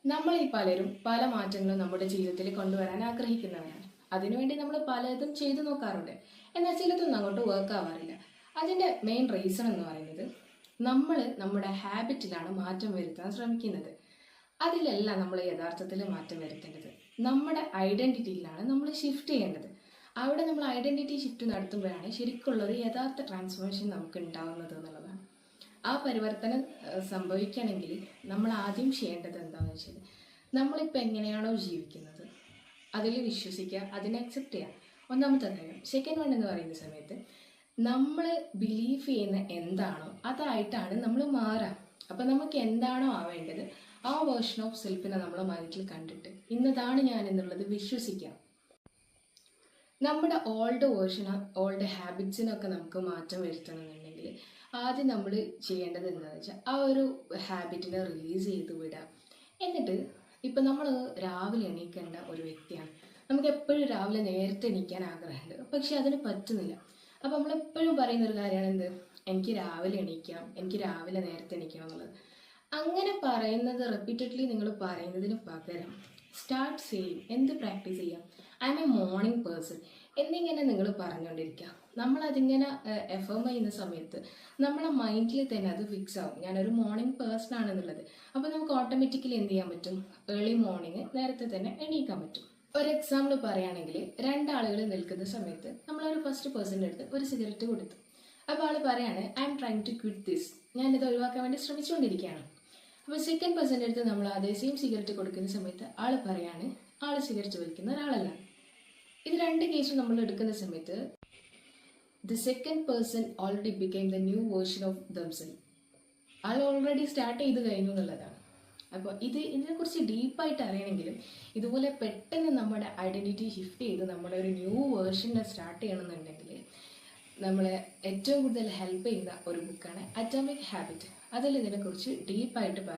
നമ്മളിൽ പലരും പല മാറ്റങ്ങളും നമ്മുടെ ജീവിതത്തിൽ കൊണ്ടുവരാൻ ആഗ്രഹിക്കുന്നവരാണ്. അതിനുവേണ്ടി നമ്മൾ പലതും ചെയ്തു നോക്കാറുണ്ട്. എന്നാൽ ചിലതൊന്നും അങ്ങോട്ട് വർക്ക് ആവാറില്ല. അതിൻ്റെ മെയിൻ റീസൺ എന്ന് പറയുന്നത് നമ്മൾ നമ്മുടെ ഹാബിറ്റിലാണ് മാറ്റം വരുത്താൻ ശ്രമിക്കുന്നത്. അതിലല്ല നമ്മൾ യഥാർത്ഥത്തിൽ മാറ്റം വരുത്തേണ്ടത്. നമ്മുടെ ഐഡൻറ്റിറ്റിയിലാണ് നമ്മൾ ഷിഫ്റ്റ് ചെയ്യേണ്ടത്. അവിടെ നമ്മൾ ഐഡൻറ്റിറ്റി ഷിഫ്റ്റ് നടത്തുമ്പോഴാണ് ശരിക്കുള്ളൊരു യഥാർത്ഥ ട്രാൻസ്ഫോർമേഷൻ നമുക്ക് ഉണ്ടാവുന്നത് എന്നുള്ളതാണ്. ആ പരിവർത്തനം സംഭവിക്കണമെങ്കിൽ നമ്മൾ ആദ്യം ചെയ്യേണ്ടത് എന്താണെന്ന് വെച്ചാൽ നമ്മളിപ്പോൾ എങ്ങനെയാണോ ജീവിക്കുന്നത് അതിൽ വിശ്വസിക്കുക, അതിനെ അക്സെപ്റ്റ് ചെയ്യുക. ഒന്നാമത്തെ കാര്യം. സെക്കൻഡ് വൺ എന്ന് പറയുന്ന സമയത്ത് നമ്മൾ ബിലീവ് ചെയ്യുന്ന എന്താണോ അതായിട്ടാണ് നമ്മൾ മാറുക. അപ്പം നമുക്ക് എന്താണോ ആവേണ്ടത് ആ വേർഷൻ ഓഫ് സെൽഫിനെ നമ്മൾ മൈൻഡിൽ കണ്ടിട്ട് ഇന്നതാണ് ഞാൻ എന്നുള്ളത് വിശ്വസിക്കാം. നമ്മുടെ ഓൾഡ് വേർഷന് ഓൾഡ് ഹാബിറ്റ്സിനൊക്കെ നമുക്ക് മാറ്റം വരുത്തണമെന്നുണ്ടെങ്കിൽ ആദ്യം നമ്മൾ ചെയ്യേണ്ടത് എന്താണെന്ന് വെച്ചാൽ ആ ഒരു ഹാബിറ്റിനെ റിലീസ് ചെയ്ത് വിടുക. എന്നിട്ട് ഇപ്പം നമ്മൾ രാവിലെ എണീക്കേണ്ട ഒരു വ്യക്തിയാണ്. നമുക്ക് എപ്പോഴും രാവിലെ നേരത്തെ എണീക്കാൻ ആഗ്രഹമുണ്ട്, പക്ഷെ അതിന് പറ്റുന്നില്ല. അപ്പം നമ്മളെപ്പോഴും പറയുന്നൊരു കാര്യമാണ് എന്ത്, എനിക്ക് രാവിലെ എണീക്കാം, എനിക്ക് രാവിലെ നേരത്തെ എണീക്കണം എന്നുള്ളത്. അങ്ങനെ പറയുന്നത് റിപ്പീറ്റഡ്ലി നിങ്ങൾ പറയുന്നതിന് പകരം സ്റ്റാർട്ട് ചെയ്യും. എന്ത് പ്രാക്ടീസ് ചെയ്യാം? I M A morning person എന്നിങ്ങനെ നിങ്ങൾ പറഞ്ഞുകൊണ്ടിരിക്കുക. നമ്മളതിങ്ങനെ എഫേം ചെയ്യുന്ന സമയത്ത് നമ്മളെ മൈൻഡിൽ തന്നെ അത് ഫിക്സ് ആവും, ഞാനൊരു മോർണിംഗ് പേഴ്സൺ ആണെന്നുള്ളത്. അപ്പോൾ നമുക്ക് ഓട്ടോമാറ്റിക്കലി എന്ത് ചെയ്യാൻ പറ്റും? ഏർലി മോർണിംഗ് നേരത്തെ തന്നെ എണീക്കാൻ പറ്റും. ഒരു എക്സാമ്പിൾ പറയുകയാണെങ്കിൽ, രണ്ടാളുകൾ നിൽക്കുന്ന സമയത്ത് നമ്മളൊരു ഫസ്റ്റ് പേഴ്സൻ്റെ അടുത്ത് ഒരു സിഗരറ്റ് കൊടുത്തു. അപ്പോൾ ആൾ പറയാണ് I am trying to quit this, ഞാനിത് ഒഴിവാക്കാൻ വേണ്ടി ശ്രമിച്ചുകൊണ്ടിരിക്കുകയാണ്. അപ്പോൾ സെക്കൻഡ് പേഴ്സൻ്റെ അടുത്ത് നമ്മൾ അതേ സെയിം സിഗരറ്റ് കൊടുക്കുന്ന സമയത്ത് ആൾ പറയാണ് ആൾ സിഗരറ്റ് വലിക്കുന്ന ഒരാളല്ല. ഇത് രണ്ട് കേസും നമ്മൾ എടുക്കുന്ന സമയത്ത് the second person already became the new version of themself. All already start ചെയ്ത് കഴിഞ്ഞു എന്നുള്ളതാണ്. അപ്പോൾ ഇതിനെക്കുറിച്ച് ഡീപ്പായിട്ട് അറിയണമെങ്കിലും ഇതുപോലെ പെട്ടെന്ന് നമ്മുടെ ഐഡൻറ്റിറ്റി ഷിഫ്റ്റ് ചെയ്ത് നമ്മുടെ ഒരു ന്യൂ വേർഷനെ സ്റ്റാർട്ട് ചെയ്യണമെന്നുണ്ടെങ്കിൽ നമ്മളെ ഏറ്റവും കൂടുതൽ ഹെൽപ്പ് ചെയ്യുന്ന ഒരു ബുക്കാണ് അറ്റോമിക് ഹാബിറ്റ്. അതിൽ ഇതിനെക്കുറിച്ച് ഡീപ്പായിട്ട്